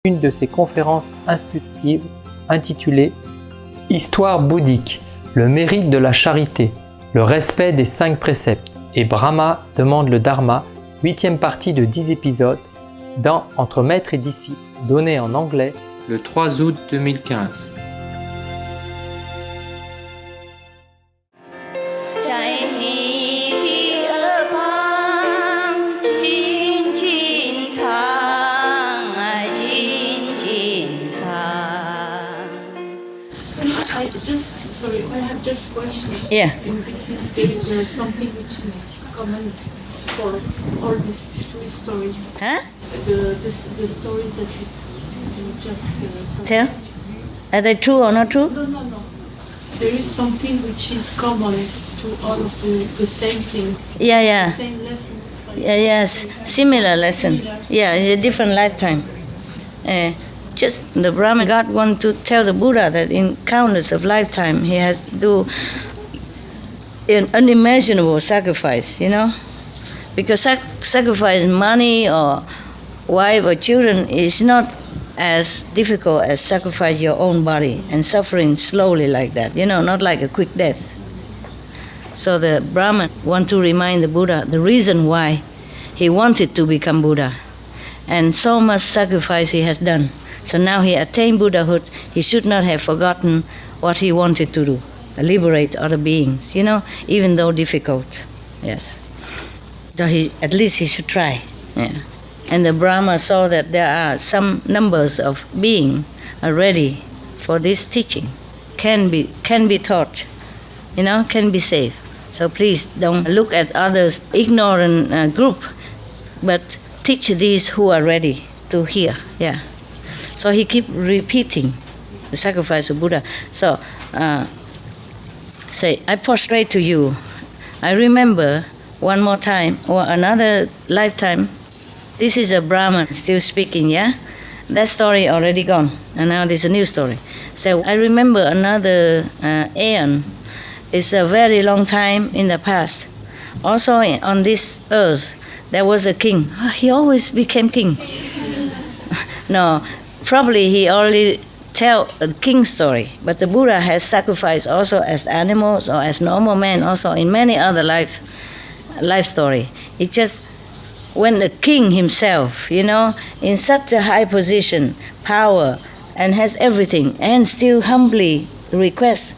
une de ses conférences instructives intitulée « Histoire bouddhique, le mérite de la charité, le respect des 5 préceptes et Brahma demande le Dharma », 8e partie de 10 épisodes, dans Entre maître et disciple, donné en anglais le 3 août 2015. Sorry, I have just a question. Yeah. There is something which is common for all these three stories. Huh? The stories that you just Tell? Are they true or not true? No. There is something which is common to all of the same things. Yeah. The same lesson. Yes, similar lesson. Yeah, it's a different lifetime. Just the Brahman God want to tell the Buddha that in countless of lifetime he has to do an unimaginable sacrifice, because sacrifice money or wife or children is not as difficult as sacrifice your own body and suffering slowly like that, not like a quick death. So the Brahman want to remind the Buddha the reason why he wanted to become Buddha and so much sacrifice he has done. So now he attained Buddhahood, he should not have forgotten what he wanted to do, liberate other beings, even though difficult. Yes. So at least he should try. Yeah. And the Brahma saw that there are some numbers of beings are ready for this teaching, can be taught, can be saved. So please don't look at others ignorant group, but teach these who are ready to hear. Yeah. So he keep repeating the sacrifice of Buddha. So say, I prostrate to you. I remember one more time or another lifetime. This is a Brahman still speaking, yeah? That story already gone. And now there's a new story. So I remember another aeon. It's a very long time in the past. Also on this earth, there was a king. He always became king. No. Probably he only tell a king story, but the Buddha has sacrificed also as animals or as normal men, also in many other life story. It's just when the king himself, in such a high position, power, and has everything, and still humbly requests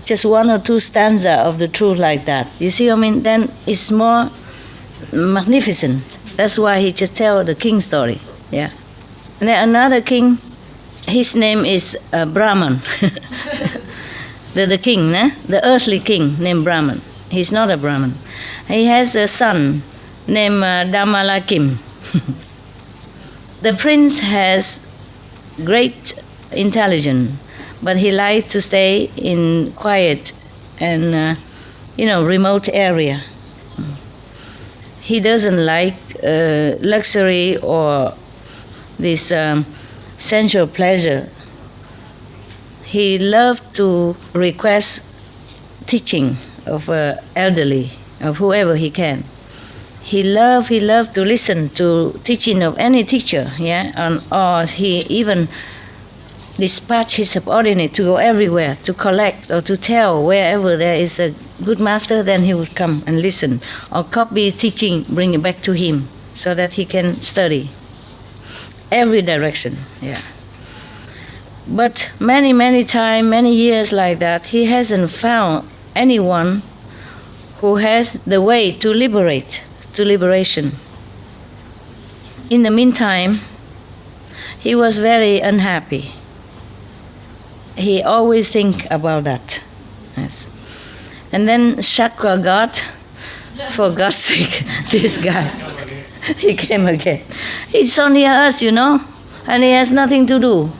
just 1 or 2 stanza of the truth like that. You see what I mean? Then it's more magnificent. That's why he just tell the king story. Yeah. And then another king, his name is Brahman. the king, the earthly king named Brahman. He's not a Brahman. He has a son named Damalakim. The prince has great intelligence, but he likes to stay in quiet and, remote area. He doesn't like luxury or this sensual pleasure. He loved to request teaching of elderly, of whoever he can. He loved to listen to teaching of any teacher, or he even dispatched his subordinate to go everywhere to collect or to tell wherever there is a good master, then he would come and listen or copy teaching, bring it back to him so that he can study. Every direction, yeah. But many times, many years like that, he hasn't found anyone who has the way to liberation. In the meantime, he was very unhappy. He always think about that. Yes. And then Chakra God, for God's sake, this guy. He came again. He's so near us, and he has nothing to do.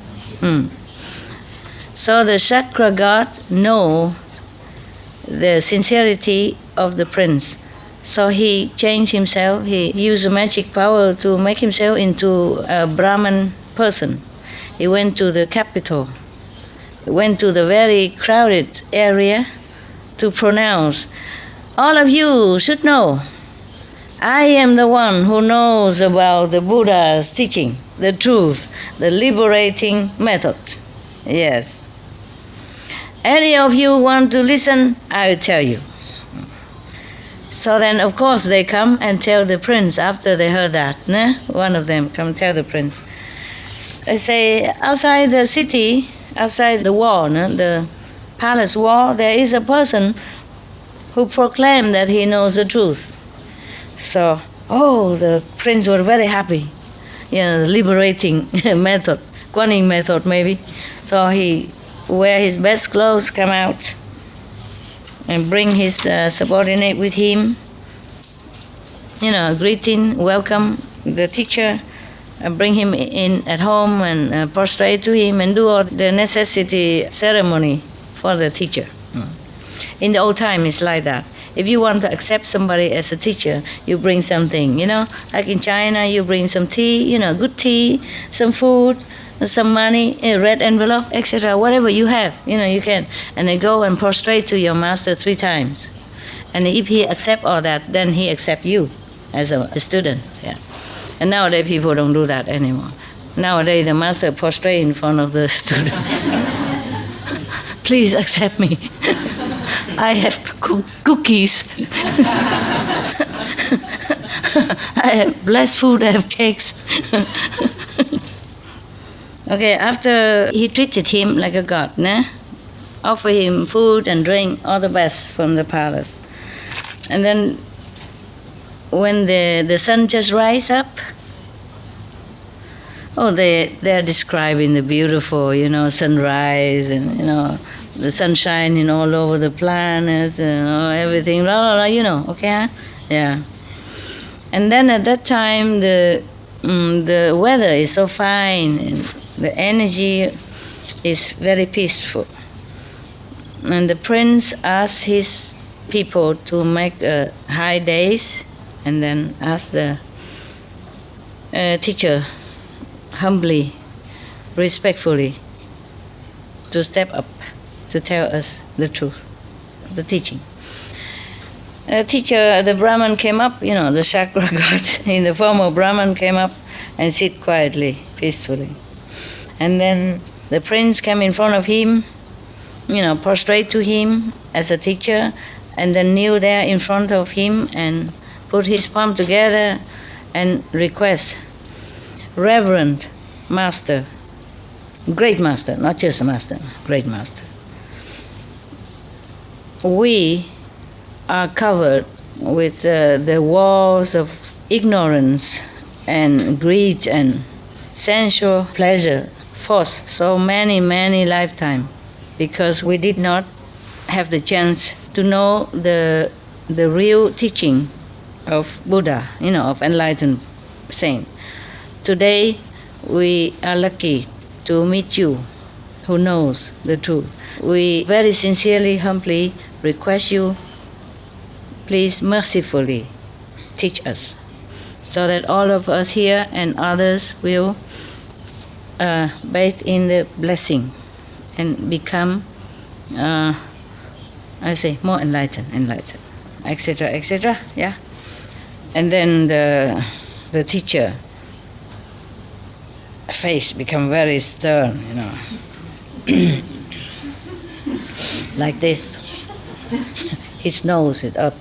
So the Chakra God know the sincerity of the prince. So he changed himself. He used magic power to make himself into a Brahman person. He went to the capital. He went to the very crowded area to pronounce, all of you should know I am the one who knows about the Buddha's teaching, the truth, the liberating method. Yes. Any of you want to listen, I will tell you. So then, of course, they come and tell the prince after they heard that. Né? One of them come tell the prince. They say, outside the city, outside the wall, the palace wall, there is a person who proclaimed that he knows the truth. So, the prince were very happy. The liberating method, Guanyin method maybe. So he wear his best clothes, come out, and bring his subordinate with him. Greeting, welcome the teacher, bring him in at home and prostrate to him and do all the necessity ceremony for the teacher. In the old time, it's like that. If you want to accept somebody as a teacher, you bring something, Like in China, you bring some tea, good tea, some food, some money, a red envelope, etc. Whatever you have, you can. And then go and prostrate to your master 3 times. And if he accept all that, then he accept you as a student. Yeah. And nowadays, people don't do that anymore. Nowadays, the master prostrate in front of the student. Please accept me. I have cookies. I have blessed food, I have cakes. Okay, after he treated him like a god, offer him food and drink, all the best from the palace. And then when the sun just rise up, they're describing the beautiful, sunrise and, the sunshine, all over the planets and everything, blah, blah, blah, okay? Yeah. And then at that time, the weather is so fine and the energy is very peaceful. And the prince asked his people to make high days and then asked the teacher humbly, respectfully to step up to tell us the truth, the teaching. The Brahman came up, the chakra god in the form of Brahman came up and sit quietly, peacefully. And then the prince came in front of him, prostrate to him as a teacher, and then kneel there in front of him and put his palm together and request, Reverend Master, great master, not just a master, great master. We are covered with the walls of ignorance and greed and sensual pleasure, force so many lifetimes, because we did not have the chance to know the real teaching of Buddha, of enlightened saint. Today, we are lucky to meet you who knows the truth. We very sincerely, humbly request you, please mercifully teach us, so that all of us here and others will bathe in the blessing and become, more enlightened, etc., etc., yeah? And then the teacher face become very stern, like this. His nose is up,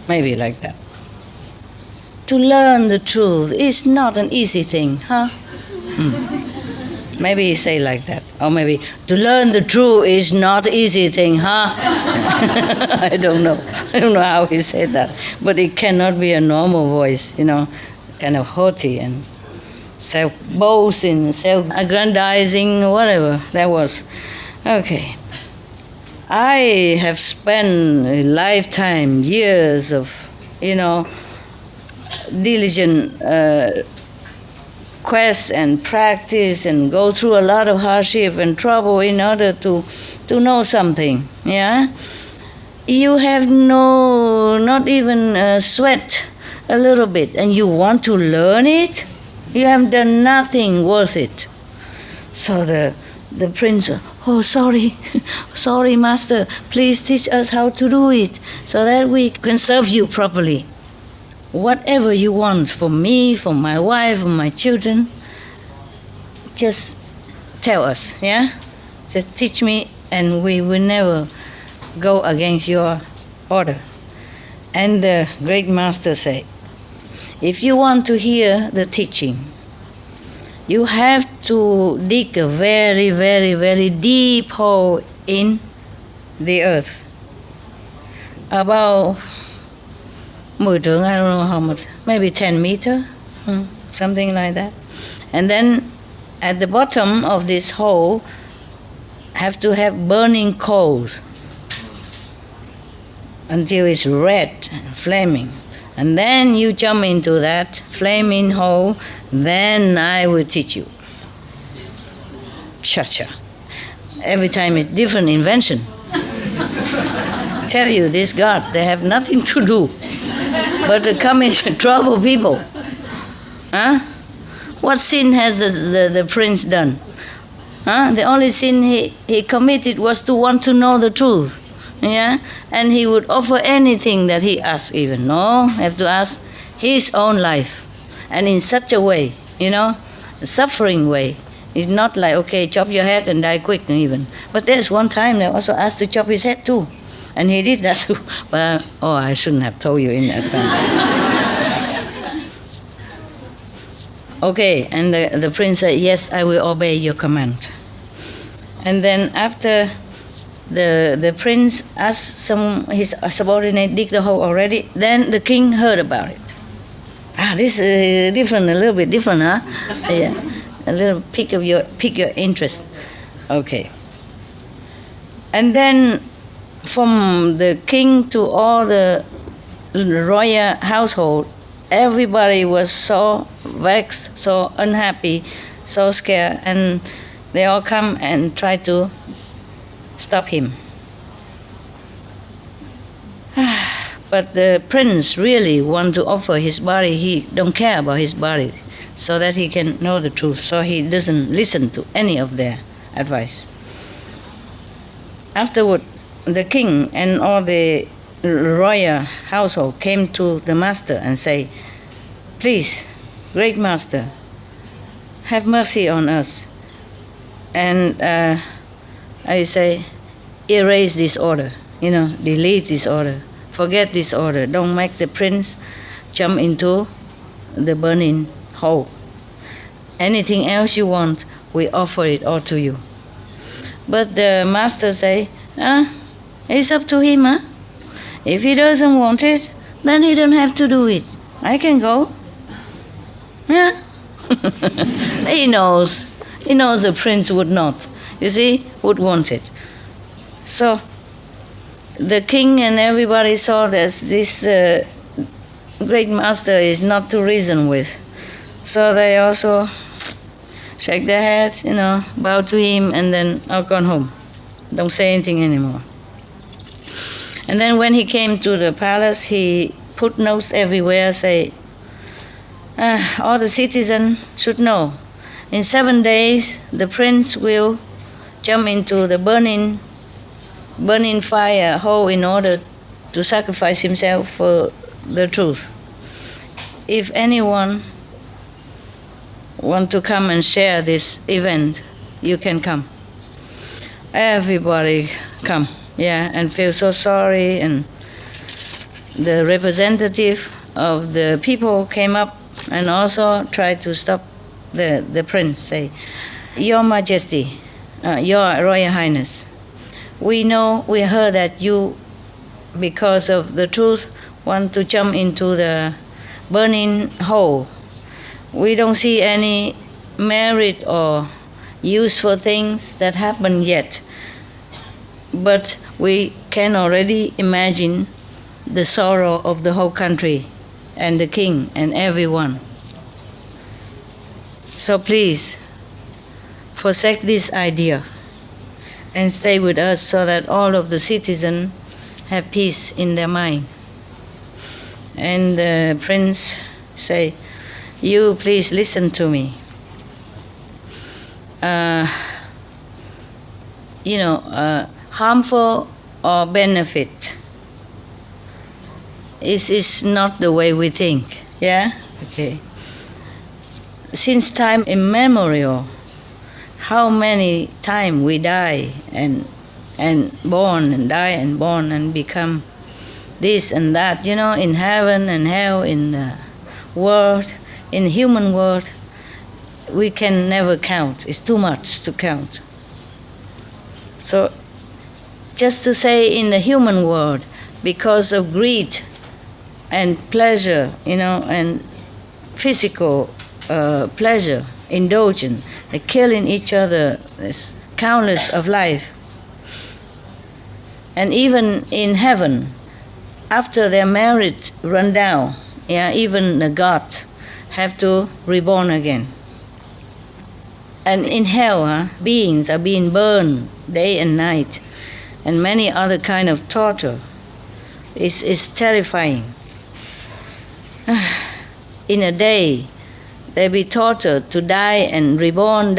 maybe like that. To learn the truth is not an easy thing, huh? Maybe he say like that. Or maybe, to learn the truth is not easy thing, huh? I don't know how he said that. But it cannot be a normal voice, kind of haughty and self-boasting, self-aggrandizing, whatever that was. Okay. I have spent a lifetime, years of, diligent quest and practice and go through a lot of hardship and trouble in order to know something, yeah? You have not even sweat a little bit, and you want to learn it? You have done nothing worth it. So the prince, sorry, master, please teach us how to do it so that we can serve you properly. whatever you want for me, for my wife, for my children, just tell us, yeah? Just teach me, and we will never go against your order. And the great master said, if you want to hear the teaching, you have to dig a very, very, very deep hole in the earth. About 10 trượng, I don't know how much, maybe 10 meters, something like that. And then at the bottom of this hole, have to have burning coals until it's red and flaming. And then you jump into that flaming hole, then I will teach you. Cha-cha. Every time it's different invention. Tell you, this God, they have nothing to do but to come and trouble people. Huh? What sin has the prince done? Huh? The only sin he committed was to want to know the truth. Yeah? And he would offer anything that he asked even. No, have to ask his own life. And in such a way, a suffering way. It's not like, okay, chop your head and die quick even. But there's one time they also asked to chop his head too. And he did that too. But, I shouldn't have told you in advance. Okay, and the prince said, yes, I will obey your command. And then after the prince asked his subordinate dig the hole already, then the king heard about it. This is different, a little bit different, huh? Yeah, a little pick your interest. Okay. And then from the king to all the royal household, everybody was so vexed, so unhappy, so scared, and they all come and try to stop him. But the prince really want to offer his body. He don't care about his body, so that he can know the truth. So he doesn't listen to any of their advice. Afterward, the king and all the royal household came to the master and say, please, great master, have mercy on us. And I say, erase this order, delete this order, forget this order. Don't make the prince jump into the burning hole. Anything else you want, we offer it all to you. But the master say, it's up to him, huh? If he doesn't want it, then he don't have to do it. I can go. Yeah. He knows the prince would not. Would want it. So the king and everybody saw that this great master is not to reason with. So they also shake their heads, bow to him, and then all gone home. Don't say anything anymore. And then when he came to the palace, he put notes everywhere, say, all the citizens should know, in 7 days the prince will jump into the burning fire hole in order to sacrifice himself for the truth. If anyone want to come and share this event, you can come. Everybody come, and feel so sorry. And the representative of the people came up and also tried to stop the prince, say, Your Majesty, Your Royal Highness, we heard that you, because of the truth, want to jump into the burning hole. We don't see any merit or useful things that happen yet, but we can already imagine the sorrow of the whole country and the king and everyone. So please, forsake this idea and stay with us so that all of the citizens have peace in their mind. And the prince say, you please listen to me. Harmful or benefit, is not the way we think. Yeah? Okay. Since time immemorial, how many times we die and born and die and born and become this and that, in heaven and hell, in the world, in the human world, we can never count. It's too much to count. So just to say in the human world, because of greed and pleasure, and physical pleasure, indulgence, killing each other, there's countless of life. And even in heaven, after their merit run down, even the gods have to reborn again. And in hell, beings are being burned day and night, and many other kind of torture. It's terrifying. In a day, they be tortured to die and reborn,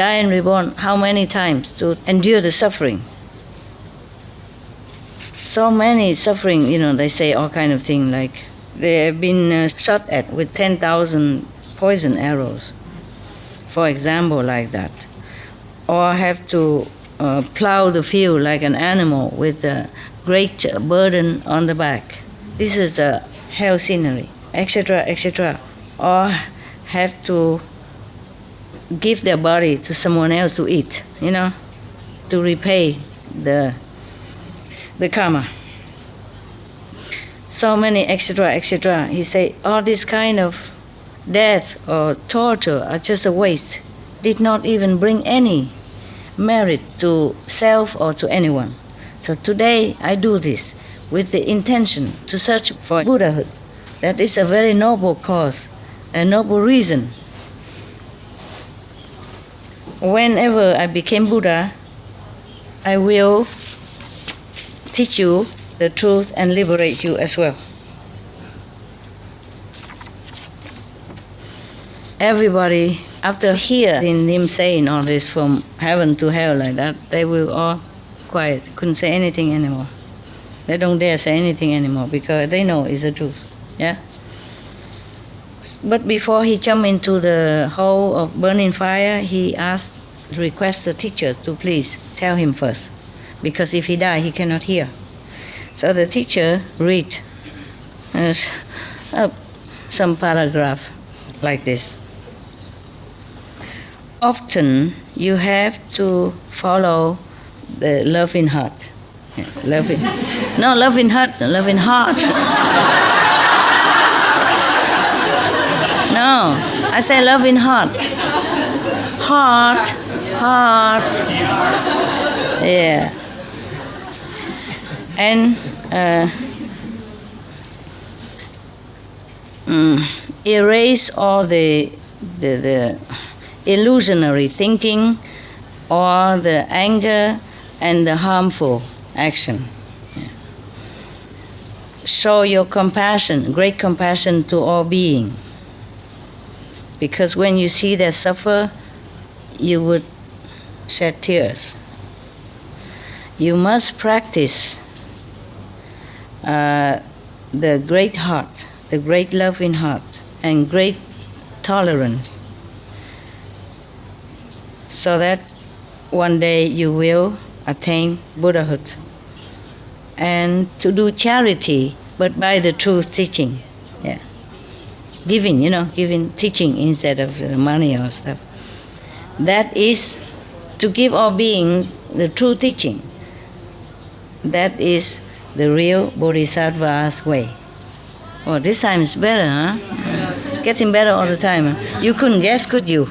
how many times to endure the suffering? So many suffering, they say all kind of things, like they have been shot at with 10,000 poison arrows, for example, like that. Or have to plow the field like an animal with a great burden on the back. This is a hell scenery, etc., etc. Or have to give their body to someone else to eat, to repay the karma. So many, etc., etc. He say, all this kind of death or torture are just a waste. Did not even bring any merit to self or to anyone. So today I do this with the intention to search for Buddhahood. That is a very noble cause, a noble reason. Whenever I became Buddha, I will teach you the truth and liberate you as well. Everybody, after hearing him saying all this from heaven to hell like that, they will all quiet, couldn't say anything anymore. They don't dare say anything anymore because they know it's the truth. Yeah. But before he jumped into the hole of burning fire, he requested the teacher to please tell him first, because if he dies, he cannot hear. So the teacher read some paragraph like this. Often you have to follow the loving heart. Loving heart. No, I say loving heart. Heart. Yeah. And erase all the illusionary thinking or the anger and the harmful action. Yeah. Show your compassion, great compassion to all beings. Because when you see them suffer, you would shed tears. You must practice the great heart, the great loving heart, and great tolerance, so that one day you will attain Buddhahood. And to do charity, but by the truth teaching. Yeah. Giving teaching instead of money or stuff. That is to give all beings the true teaching. That is the real Bodhisattva's way. Oh, this time is better, huh? Getting better all the time. Huh? You couldn't guess, could you?